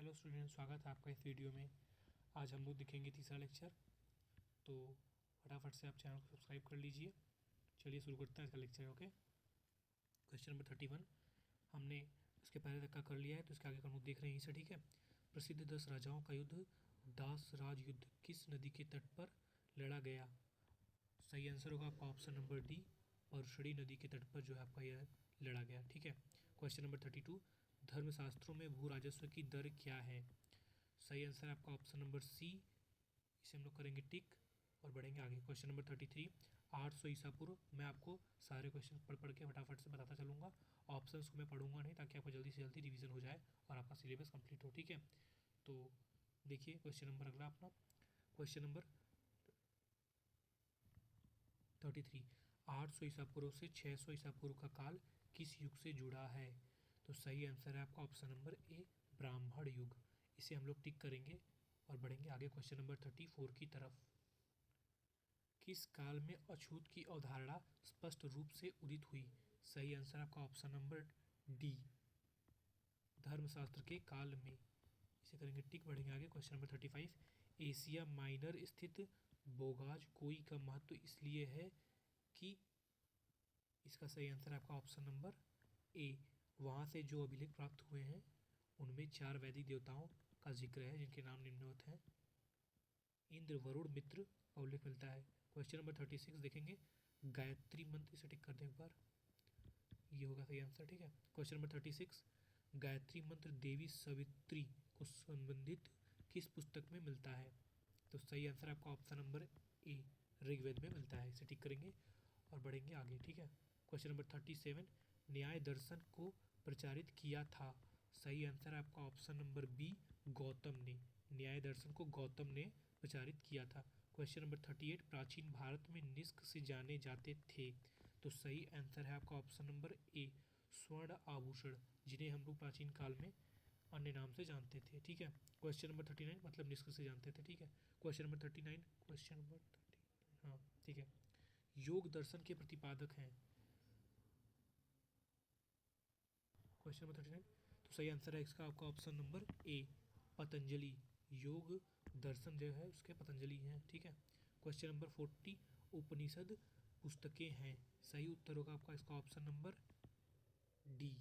Hello student, स्वागत है आपका इस वीडियो में। आज हम लोग देखेंगे तीसरा लेक्चर। तो फटाफट से आप चैनल को सब्सक्राइब कर लीजिए। चलिए शुरू करते हैं इसका लेक्चर। ओके, क्वेश्चन नंबर 31 हमने इसके पहले तक का कर लिया है, तो इसके आगे का हम लोग देख रहे हैं इसे। ठीक है। प्रसिद्ध 10 राजाओं का युद्ध दास राज युद्ध किस नदी के तट पर लड़ा गया? सही आंसर होगा आपका ऑप्शन नंबर डी, परशुड़ी नदी के तट पर जो है आपका यह लड़ा गया। ठीक है। क्वेश्चन नंबर 32 धर्मशास्त्रों में भू राजस्व की दर क्या है? सही आंसर है आपका ऑप्शन नंबर सी। इसे हम लोग करेंगे टिक और बढ़ेंगे आगे। क्वेश्चन नंबर 33 800 ईसा पूर्व। मैं आपको सारे क्वेश्चन पढ़ के फटाफट से बताता चलूँगा। ऑप्शंस को मैं पढ़ूंगा नहीं, ताकि आपको जल्दी से जल्दी रिवीजन हो जाए और आपका सिलेबस कंप्लीट हो। ठीक है। तो देखिए क्वेश्चन नंबर अगला अपना, क्वेश्चन नंबर 33 800 ईसा पूर्व से 600 ईसा पूर्व का काल किस युग से जुड़ा है? तो सही आंसर है आपका ऑप्शन नंबर ए, ब्राह्मण युग। इसे हम लोग टिक करेंगे और बढ़ेंगे आगे क्वेश्चन नंबर 34 की तरफ। किस काल में अछूत की अवधारणा स्पष्ट रूप से उदित हुई? सही आंसर आपका ऑप्शन नंबर डी, धर्मशास्त्र के काल में। इसे करेंगे टिक, बढ़ेंगे आगे क्वेश्चन नंबर 35 एशिया माइनर स्थित बोगाज कोई का महत्व इसलिए है कि। इसका सही आंसर आपका ऑप्शन नंबर ए, वहाँ से जो अभिलेख प्राप्त हुए हैं उनमें 4 वैदिक देवताओं का जिक्र है, जिनके नाम निम्नवत हैं। इंद्र, वरुण, मित्र का उल्लेख मिलता है। क्वेश्चन नंबर 36 देखेंगे, गायत्री मंत्र। इसे टिक कर दें एक बार, ये होगा सही आंसर। ठीक है। क्वेश्चन नंबर 36 गायत्री मंत्र देवी सवित्री को संबंधित किस पुस्तक में मिलता है? तो सही आंसर आपका ऑप्शन नंबर ए, ऋग्वेद में मिलता है। इसे टिक करेंगे और बढ़ेंगे आगे। ठीक है। क्वेश्चन नंबर 37 न्याय दर्शन को प्रचारित किया था? सही आंसर है आपका ऑप्शन नंबर बी, गौतम ने। न्याय दर्शन को गौतम ने प्रचारित किया था। क्वेश्चन नंबर 38 प्राचीन भारत में निष्क से जाने जाते थे? तो सही आंसर है आपका ऑप्शन नंबर ए, स्वर्ण आभूषण, जिन्हें हम लोग प्राचीन काल में अन्य नाम से जानते थे। ठीक है। क्वेश्चन नंबर 39 मतलब निष्क से जानते थे। ठीक है। क्वेश्चन नंबर 39, क्वेश्चन नंबर 39, हाँ ठीक है। योग दर्शन के प्रतिपादक हैं? क्वेश्चन नंबर 39, तो सही आंसर है इसका आपका ऑप्शन नंबर ए, पतंजलि। योग दर्शन जो है उसके पतंजलि हैं। ठीक है। क्वेश्चन नंबर 40 उपनिषद पुस्तकें हैं? सही उत्तर होगा आपका इसका ऑप्शन नंबर डी,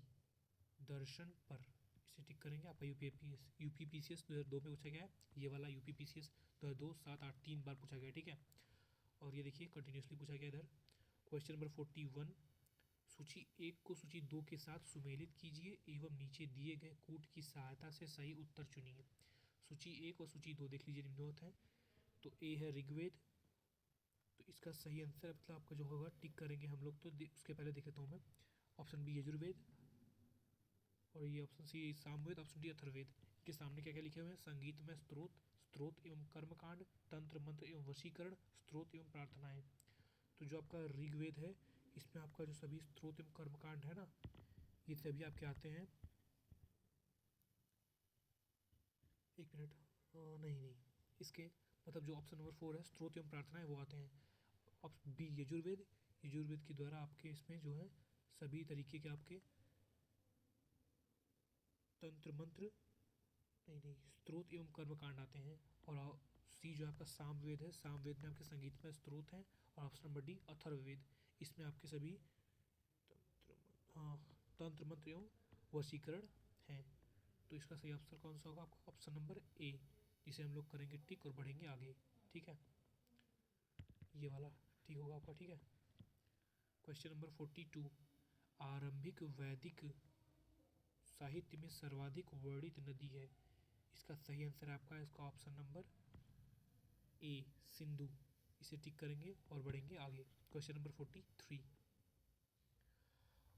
दर्शन पर। इसे टिक करेंगे। आपका यूपीपीसीएस 2002 में पूछा गया है। ये वाला यूपीपीसीएस 2002, 7, 8 3 बार पूछा गया है। ठीक है। और ये देखिए कंटिन्यूसली पूछा गया इधर। क्वेश्चन नंबर 41 सूची 1 को सूची 2 के साथ सुमेलित कीजिए एवं नीचे दिए गए कूट की सहायता से सही उत्तर चुनिए। सूची 1 और सूची 2 देख लीजिए, निम्नवत है। तो ए है ऋग्वेद, तो इसका सही आंसर मतलब आपका जो होगा टिक करेंगे हम लोग। तो उसके पहले देख लेता हूँ मैं। ऑप्शन बी यजुर्वेद, और ये option C Samaveda, option D Atharvaveda. के सामने क्या क्या लिखे हुए हैं? संगीत में स्त्रोत, स्त्रोत एवं कर्मकांड, तंत्र मंत्र एवं वशीकरण, स्त्रोत एवं प्रार्थनाएं। तो जो आपका ऋग्वेद है, इसमें आपका जो सभी स्त्रोत एवं कर्मकांड है ना, ये सभी आपके आते हैं। एक मिनट, नहीं नहीं, इसके मतलब जो ऑप्शन नंबर 4 है स्त्रोत एवं प्रार्थनाएं, वो आते हैं। ऑप्शन बी यजुर्वेद, यजुर्वेद के द्वारा आपके इसमें जो है सभी तरीके के आपके तंत्र मंत्र, नहीं नहीं, स्त्रोत एवं कर्मकांड आते हैं। और सी जो आपका सामवेद है, सामवेद में आपके संगीत में स्त्रोत हैं। और ऑप्शन नंबर डी अथर्ववेद, इसमें आपके सभी तंत्र, हाँ, तंत्र मंत्र एवं वशीकरण हैं। तो इसका सही ऑप्शन कौन सा होगा? आपका ऑप्शन नंबर ए, जिसे हम लोग करेंगे टिक और बढ़ेंगे आगे। ठीक है, ये वाला ठीक होगा आपका। ठीक है। क्वेश्चन नंबर 42 आरंभिक वैदिक साहित्य में सर्वाधिक वर्णित नदी है? इसका सही आंसर आपका इसका ऑप्शन नंबर ए, सिंधु। इसे टिक करेंगे और बढ़ेंगे आगे। क्वेश्चन नंबर 43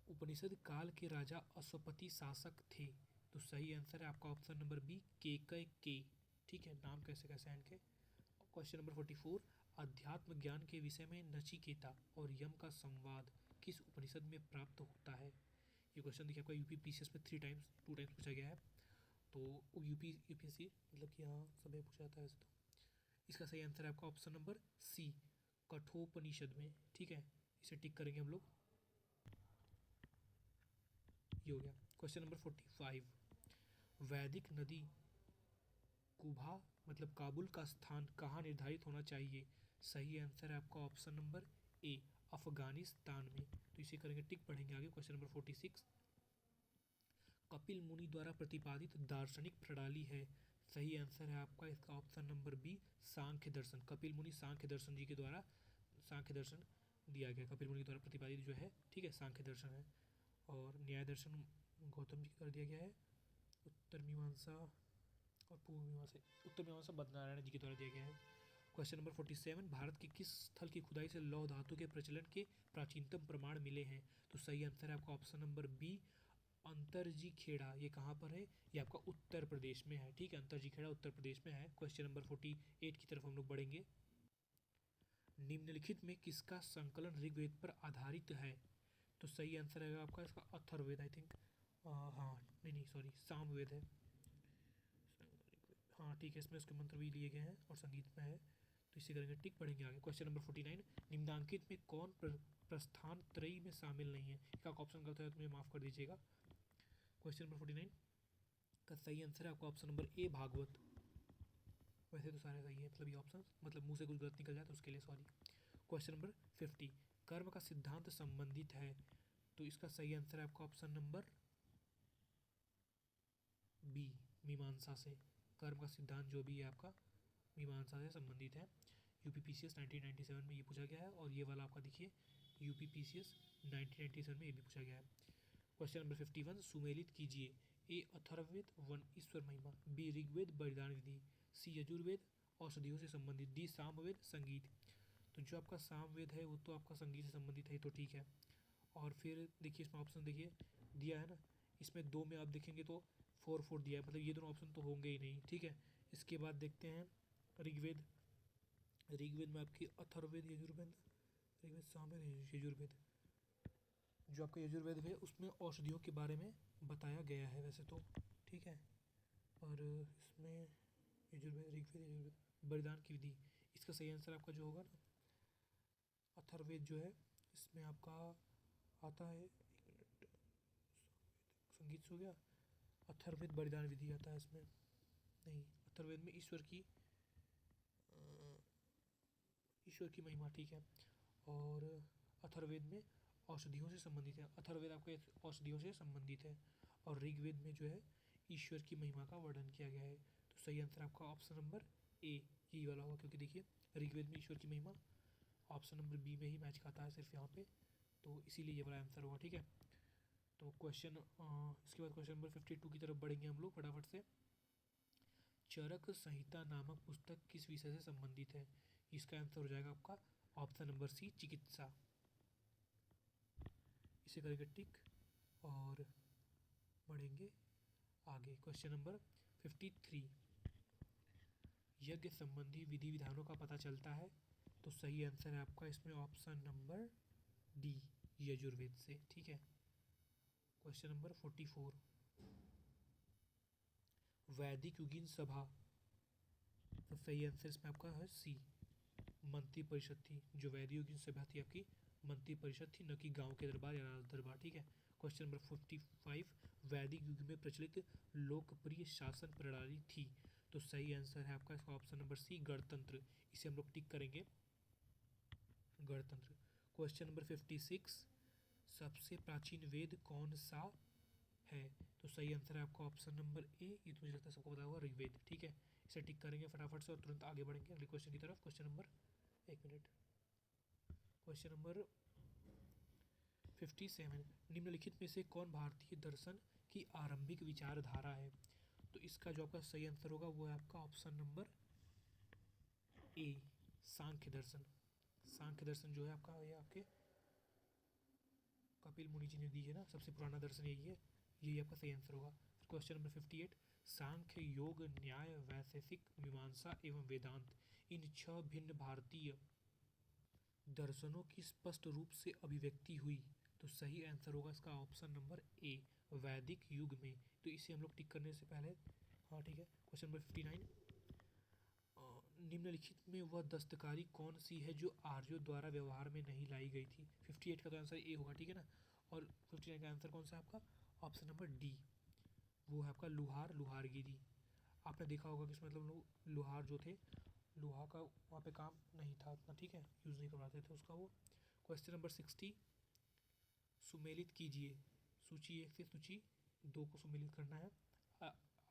उपनिषद काल के राजा अश्वपति शासक थे? तो सही आंसर है आपका ऑप्शन नंबर बी, केकय के। ठीक है, नाम कैसे कैसे हैं इनके। क्वेश्चन नंबर 44 अध्यात्म ज्ञान के विषय में नचिकेता और यम का संवाद किस उपनिषद में प्राप्त होता है? ये क्वेश्चन देखिए आपका यूपीपीसीएस में 2 टाइम्स पूछा गया है। तो यूपीएससी मतलब कि यहाँ समय पूछा जाता है वैसे। तो इसका सही आंसर है आपका ऑप्शन नंबर सी, कठोपनिषद में। ठीक है, इसे टिक करेंगे हम लोग, ये हो गया। क्वेश्चन नंबर 45 वैदिक नदी कुबा मतलब काबुल का स्थान कहाँ निर्धारित होना चाहिए? सही आंसर है आपका ऑप्शन नंबर ए, अफगानिस्तान में। तो इसे करेंगे टिक, पढ़ेंगे आगे। क्वेश्चन नंबर 46, कपिल मुनि द्वारा प्रतिपादित दार्शनिक प्रणाली है? सही आंसर है आपका इसका ऑप्शन नंबर बी, सांख्य दर्शन। कपिल मुनि सांख्य दर्शन जी के द्वारा सांख्य दर्शन दिया गया, कपिल मुनि द्वारा प्रतिपादित जो है, ठीक है, सांख्य दर्शन है। और न्याय दर्शन गौतम जी कर दिया गया है। उत्तर मीमांसा और पूर्व मीमांसा, उत्तर मीमांसा बद्रीनारायण जी के द्वारा दिया गया है। क्वेश्चन नंबर 47, भारत के किस स्थल की खुदाई से लौह धातु के प्रचलन के प्राचीनतम प्रमाण मिले हैं? तो सही आंसर है आपका option number B, Atranji Kheda. ये कहाँ पर है? ये आपका उत्तर प्रदेश में है, ठीक है, अंतरजी खेड़ा उत्तर प्रदेश में है। क्वेश्चन नंबर 48 की तरफ हम लोग बढ़ेंगे। निम्नलिखित में किसका संकलन ऋग्वेद पर आधारित है? तो सही आंसर है आपका इसका अथर्ववेद, आई थिंक, हाँ नहीं सॉरी, सामवेद है। हाँ ठीक है, इसमें उसके मंत्र भी लिए गए हैं और संगीत में है, तो इसे करेंगे टिक, पढ़ेंगे आगे। क्वेश्चन नंबर 49, निम्नांकित में कौन प्रस्थान त्रयी में शामिल नहीं है? इसका ऑप्शन गलत है तो मुझे माफ़ कर दीजिएगा। क्वेश्चन नंबर 49 का सही आंसर है आपका ऑप्शन नंबर ए, भागवत। वैसे तो सारे सही है, मतलब ये ऑप्शन, मतलब मुंह से कुछ गलत निकल जाए तो उसके लिए सॉरी। क्वेश्चन नंबर 50, कर्म का सिद्धांत संबंधित है? तो इसका सही आंसर है आपका ऑप्शन नंबर बी, मीमांसा से। कर्म का सिद्धांत जो भी है आपका मीमांसा से संबंधित है। यूपीपीसीएस 1997 में ये पूछा गया है, और ये वाला आपका देखिए यूपीपीसीएस 1997 में ये भी पूछा गया है। क्वेश्चन नंबर 51, सुमेलित कीजिए। ए, अथर्ववेद, 1 ईश्वर महिमा, बी, ऋग्वेद बलिदान विधि, सी, यजुर्वेद औषधियों से संबंधित, डी, सामवेद संगीत। तो जो आपका सामवेद है वो तो आपका संगीत से संबंधित है, तो ठीक है। और फिर देखिए इसमें ऑप्शन देखिए दिया है ना, इसमें दो में आप देखेंगे तो 4 दिया है, मतलब ये दोनों ऑप्शन तो होंगे ही नहीं, ठीक है। इसके बाद देखते हैं ऋग्वेद। ऋग्वेद में आपकी अथर्ववेद, यजुर्वेद, ऋग्वेद, सामवेद, यजुर्वेद। जो आपका यजुर्वेद है उसमें औषधियों के बारे में बताया गया है वैसे तो, ठीक है। और इसमें यजुर्वेद, ऋग्वेद, यजुर्वेद, बलिदान की विधि, इसका सही आंसर आपका जो होगा ना, अथर्ववेद जो है इसमें आपका आता है, एक मिनट, संगीत से हो गया, अथर्ववेद बलिदान विधि आता है इसमें, नहीं, अथर्ववेद में ईश्वर की महिमा, ठीक है। और अथर्ववेद में औषधियों से संबंधित है, अथर्ववेद आपके औषधियों से संबंधित है। और ऋग्वेद में जो है ईश्वर की महिमा का वर्णन किया गया है। तो सही आंसर आपका ऑप्शन नंबर ए, यही वाला होगा, क्योंकि देखिए ऋग्वेद में ईश्वर की महिमा ऑप्शन नंबर बी में ही मैच खाता है सिर्फ यहाँ पे, तो इसीलिए ये वाला आंसर होगा, ठीक है। तो क्वेश्चन इसके बाद क्वेश्चन नंबर 52 की तरफ बढ़ेंगे हम लोग फटाफट से। चरक संहिता नामक पुस्तक किस विषय से संबंधित है? इसका आंसर हो जाएगा आपका ऑप्शन नंबर सी, चिकित्सा। इसे करेंगे टिक और बढ़ेंगे आगे। क्वेश्चन नंबर 53, यज्ञ संबंधी विधि विधानों का पता चलता है? तो सही आंसर है आपका इसमें ऑप्शन नंबर डी, यजुर्वेद से, ठीक है। क्वेश्चन नंबर 44, वैदिक युगीन सभा, तो सही आंसर इसमें आपका है सी, मंत्री परिषद थी। जो वैदिक युगीन सभा थी आपकी मंत्री परिषद थी, न कि गांव के दरबार या राज दरबार, ठीक है। क्वेश्चन नंबर 55, वैदिक युग में प्रचलित लोकप्रिय शासन प्रणाली थी? तो सही आंसर है आपका इसका ऑप्शन नंबर सी, गणतंत्र। इसे हम लोग टिक करेंगे, गणतंत्र। क्वेश्चन नंबर 56, सबसे प्राचीन वेद कौन सा है? तो सही आंसर है आपका ऑप्शन नंबर ए, ये तो मुझे लगता है सबको पता होगा, ऋग्वेद, ठीक है। इसे टिक करेंगे फटाफट से और तुरंत आगे बढ़ेंगे अगले क्वेश्चन की तरफ। क्वेश्चन नंबर, एक मिनट, क्वेश्चन नंबर 57, निम्नलिखित में से कौन भारतीय दर्शन की आरंभिक विचारधारा है? तो इसका जो आपका सही आंसर होगा वो है आपका ऑप्शन नंबर ए, सांख्य दर्शन। सांख्य दर्शन जो है आपका, ये आपके कपिल मुनि जी ने दी है ना, सबसे पुराना दर्शन यही है, यही आपका सही आंसर होगा। क्वेश्चन नंबर 58, सांख्य, योग, न्याय, वैशेषिक, मीमांसा एवं वेदांत, इन 6 भिन्न भारतीय दर्शनों की स्पष्ट रूप से अभिव्यक्ति हुई? तो सही आंसर होगा इसका ऑप्शन नंबर ए, वैदिक युग में। तो इसे हम लोग टिक करने से पहले, हाँ ठीक है। क्वेश्चन नंबर 59, निम्नलिखित में वह दस्तकारी कौन सी है जो आर्यों द्वारा व्यवहार में नहीं लाई गई थी? 58 का तो आंसर ए होगा, ठीक है ना। और 59 का आंसर कौन सा है आपका? ऑप्शन नंबर डी, वो है आपका लुहार, लुहारगिरी। आपने देखा होगा कि इसमें मतलब लोग लोहार जो थे, लोहा का वहाँ पे काम नहीं था उतना, ठीक है, यूज़ नहीं करवाते थे उसका वो। क्वेश्चन नंबर 60, सुमेलित कीजिए सूची 1 से सूची 2 को सुमेलित करना है।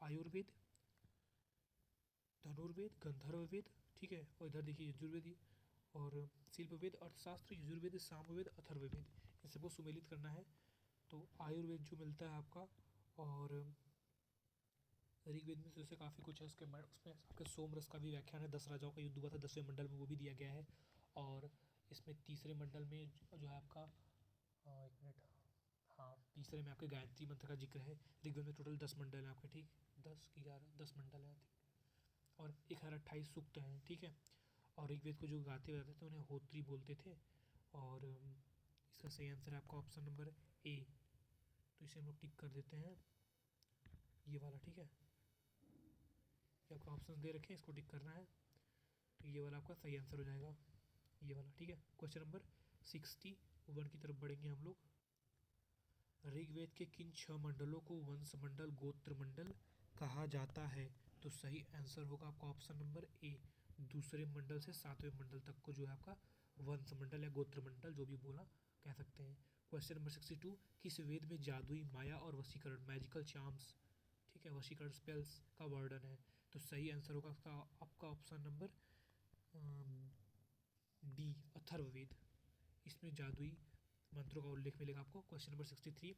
आयुर्वेद, धनुर्वेद, गंधर्ववेद, ठीक है, और इधर देखिए यजुर्वेद और शिल्पवेद, अर्थशास्त्र, यजुर्वेद, सामवेद, अथर्ववेद, इन सबको सुमेलित करना है। तो आयुर्वेद जो मिलता है आपका, और ऋग्वेद में जैसे काफ़ी कुछ है, उसमें आपके सोमरस का भी व्याख्यान है, 10 राजाओं का युद्ध हुआ था 10वें मंडल में, वो भी दिया गया है। और इसमें तीसरे मंडल में जो है आपका, एक मिनट, हाँ, तीसरे में आपके गायत्री मंत्र का जिक्र है। ऋग्वेद में टोटल 10 मंडल हैं आपके, ठीक, 10 मंडल हैं, और 1028 सूक्त हैं, ठीक है। और ऋग्वेद को जो गाते हुए थे उन्हें होत्री बोलते थे। और इसका सही आंसर है आपका ऑप्शन नंबर ए। तो इसे हम लोग टिक कर देते हैं, ये वाला, ठीक है। ये आपको ऑप्शन दे रखे हैं, इसको टिक करना है, तो ये वाला आपका सही आंसर हो जाएगा, ये वाला, ठीक है। क्वेश्चन नंबर 61 की तरफ बढ़ेंगे हम लोग। ऋग्वेद के किन 6 मंडलों को वंश मंडल, गोत्र मंडल कहा जाता है? तो सही आंसर होगा आपका ऑप्शन नंबर ए, दूसरे मंडल से 7वें मंडल तक को जो है आपका वंश मंडल या गोत्र मंडल, जो भी बोला कह सकते हैं। क्वेश्चन नंबर 62, किस वेद में जादुई माया और वशीकरण, मैजिकल चार्म्स, ठीक है, वशीकरण स्पेल्स का वर्णन है? तो सही आंसर होगा आपका ऑप्शन नंबर डी, अथर्ववेद। इसमें जादुई मंत्रों का उल्लेख मिलेगा आपको। क्वेश्चन नंबर 63,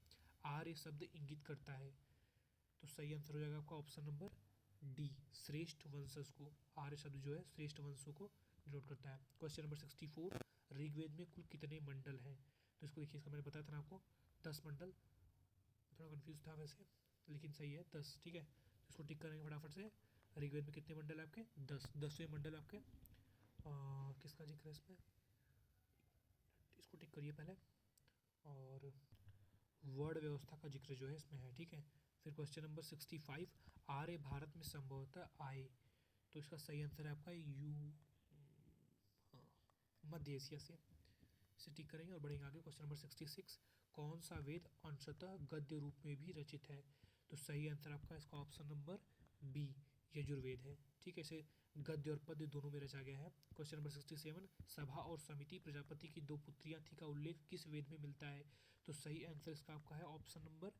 आर्य शब्द इंगित करता है? तो सही आंसर हो जाएगा आपका ऑप्शन नंबर डी, श्रेष्ठ वंशज को, आर्य शब्द जो है श्रेष्ठ वंशों को डिनोट करता है। क्वेश्चन नंबर 64, ऋग्वेद में कुल कितने मंडल हैं? तो इसको देखिए, इसका मैंने बताया था ना आपको, 10 मंडल, थोड़ा कन्फ्यूज था वैसे, लेकिन सही है 10, ठीक है। इसको टिक करेंगे फटाफट से। ऋग्वेद में कितने मंडल है आपके? 10, 10वें मंडल आपके। किसका जिक्र है इसमें, इसको टिक करिए पहले। और वर्ड व्यवस्था का जिक्र जो है इसमें है, ठीक है। फिर क्वेश्चन नंबर 65, आर्य भारत में संभवतः आए? तो इसका सही आंसर है आपका हाँ, मध्य एशिया से। इसे टिक करेंगे और बढ़ेंगे आगे। क्वेश्चन नंबर 66, कौन सा वेद अंशतः गद्य रूप में भी रचित है? तो सही आंसर आपका इसका ऑप्शन नंबर बी, यजुर्वेद है, ठीक है। इसे गद्य और पद्य दोनों में रचा गया है। क्वेश्चन नंबर 67, सभा और समिति प्रजापति की 2 पुत्रियां थी का उल्लेख किस वेद में मिलता है? तो सही आंसर इसका आपका है ऑप्शन नंबर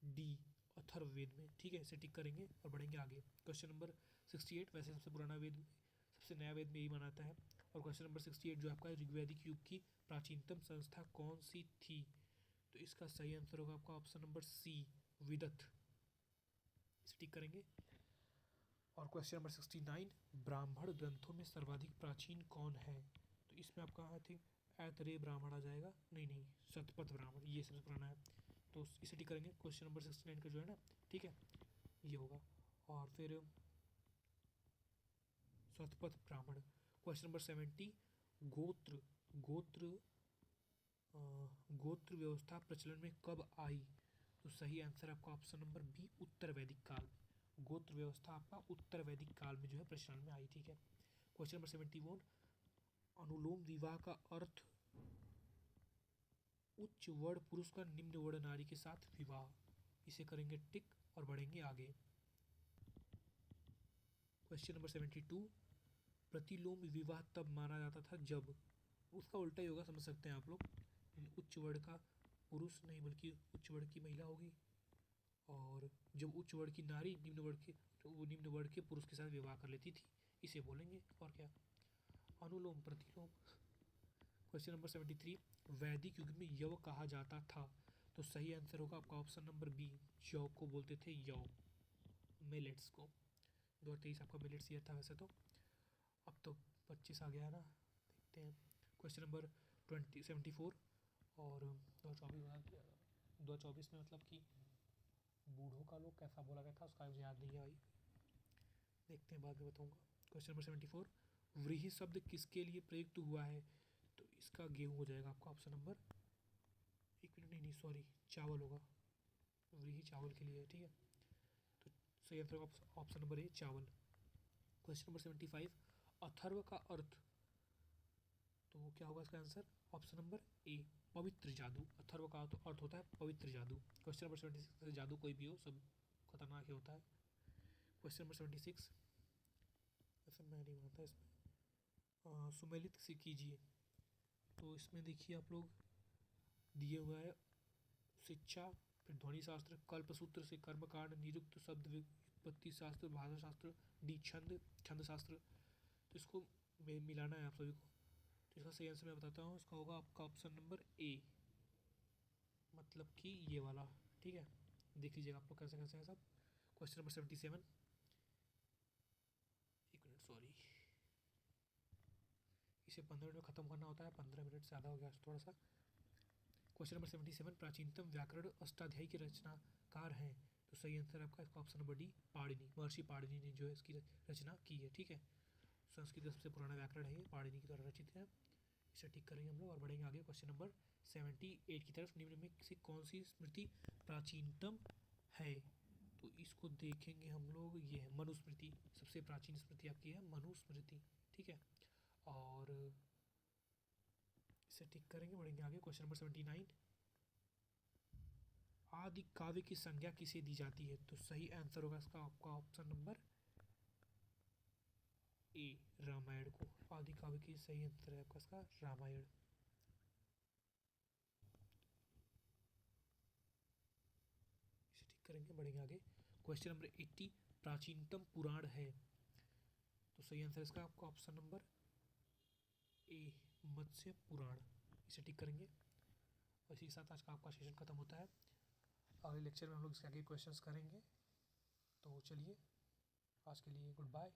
डी, अथर्ववेद में, ठीक है। इसे टिक करेंगे और बढ़ेंगे आगे। क्वेश्चन नंबर 68, वैसे सबसे पुराना वेद, सबसे नया वेद में यही माना जाता है। और क्वेश्चन नंबर 68 जो आपका ऋग्वैदिक युग की प्राचीनतम संस्था कौन सी थी? तो इसका सही आंसर होगा आपका ऑप्शन नंबर सी, विदथ। इसे टिक करेंगे। और क्वेश्चन नंबर 69, ब्राह्मण ग्रंथों में सर्वाधिक प्राचीन कौन है? तो इसमें आपका आई थिंक ऐतरेय ब्राह्मण आ जाएगा, नहीं, शतपथ ब्राह्मण, ये सबसे पुराना है, तो इसे टिक करेंगे। क्वेश्चन नंबर 69 का जो है ना, ठीक है, ये होगा। और फिर शतपथ ब्राह्मण। क्वेश्चन नंबर 70, गोत्र गोत्र गोत्र व्यवस्था प्रचलन में कब आई? तो सही आंसर आपका ऑप्शन नंबर बी, उत्तर वैदिक काल। गोत्र व्यवस्था आपका उत्तर वैदिक काल में जो है प्रचलन में आई, ठीक है। क्वेश्चन नंबर 71, अनुलोम विवाह का अर्थ उच्च वर्ण पुरुष का निम्न वर्ण नारी के साथ विवाह। इसे करेंगे टिक और बढ़ेंगे आगे। क्वेश्चन नंबर 72, प्रतिलोम विवाह तब माना जाता था जब, उसका उल्टा ही होगा, समझ सकते हैं आप लोग, उच्च वर्ण का पुरुष नहीं बल्कि उच्च वर्ण की महिला होगी, और जब उच्च वर्ण की नारी निम्न वर्ण के, तो वो निम्न वर्ण के पुरुष के साथ विवाह कर लेती थी, इसे बोलेंगे, और क्या, अनुलोम प्रतिलोम। क्वेश्चन नंबर 73, वैदिक युग में यव कहा जाता था? तो सही आंसर होगा आपका ऑप्शन नंबर बी, जौ को बोलते थे यव, मिलेट्स को। 2023 आपका मिलेट्स ईयर था वैसे तो, अब तो 25 आ गया है ना, देखते हैं। क्वेश्चन नंबर 74, और 2024 में मतलब कि बूढ़ों का लोग कैसा बोला गया था उसका मुझे याद नहीं है भाई, देखते हैं बाद में बताऊंगा। क्वेश्चन नंबर 74, व्रीहि शब्द किसके लिए प्रयुक्त हुआ है? तो इसका गेहूँ हो जाएगा आपका ऑप्शन नंबर, एक मिनट, नहीं सॉरी, चावल होगा, व्रीहि चावल के लिए है, ठीक है। तो सही आंसर होगा ऑप्शन नंबर ए, चावल। क्वेश्चन नंबर 75, अथर्व का अर्थ, तो क्या होगा इसका आंसर? ऑप्शन नंबर ए, पवित्र जादू। अथर्व का अर्थ होता है पवित्र जादू। क्वेश्चन नंबर 76, जादू कोई भी हो सब खतरनाक ही होता है। क्वेश्चन नंबर 76, ऐसा मैं नहीं मानता इसमें, सुमेलित से कीजिए। तो इसमें देखिए आप लोग दिए हुआ है शिक्षा, फिर ध्वनि शास्त्र, कल्पसूत्र से कर्मकांड, निरुक्त शब्द व्युत्पत्ति शास्त्र, भाषा शास्त्र, डी छंद, छंद शास्त्र। तो इसको मिलाना है आप सभी को। तो इसका सही आंसर मैं बताता हूँ, इसका होगा आपका ऑप्शन नंबर ए, मतलब कि ये वाला। ठीक है, देख लीजिएगा आप लोग कैसे कैसे है सब। क्वेश्चन नंबर 77, एक मिनट सॉरी, इसे 15 मिनट में ख़त्म करना होता है, 15 मिनट से ज़्यादा हो गया थोड़ा सा। क्वेश्चन नंबर 77, प्राचीनतम व्याकरण अष्टाध्यायी के रचनाकार हैं। तो सही आंसर आपका इसका ऑप्शन नंबर डी, पाणिनि, महर्षि पाणिनि ने जो है इसकी रचना की है। ठीक है, संस्कृत का सबसे पुराना व्याकरण है ये, पाणिनि के द्वारा रचित है। इसे ठीक करेंगे हम लोग और बढ़ेंगे आगे क्वेश्चन नंबर 78 की तरफ। निम्न में से कौन सी स्मृति प्राचीनतम है? तो इसको देखेंगे हम लोग, ये है मनुस्मृति, सबसे प्राचीन स्मृति आपकी है मनुस्मृति। ठीक है, और इसे ठीक करेंगे, बढ़ेंगे आगे क्वेश्चन नंबर 79, आदि काव्य की संज्ञा किसे दी जाती है? तो सही आंसर होगा इसका आपका ऑप्शन नंबर ए, रामायण को। आदि काव्य की सही आंसर है आपका इसका रामायण। इसे ठीक करेंगे, बढ़ेंगे आगे क्वेश्चन नंबर 80, प्राचीनतम पुराण है। तो सही आंसर इसका आपका ऑप्शन नंबर ए, मत्स्य पुराण। इसे ठीक करेंगे और इसी के साथ आज का आपका सेशन खत्म होता है। अगले लेक्चर में हम लोग इसके आगे क्वेश्चंस करेंगे। तो चलिए, आज के लिए गुड बाय।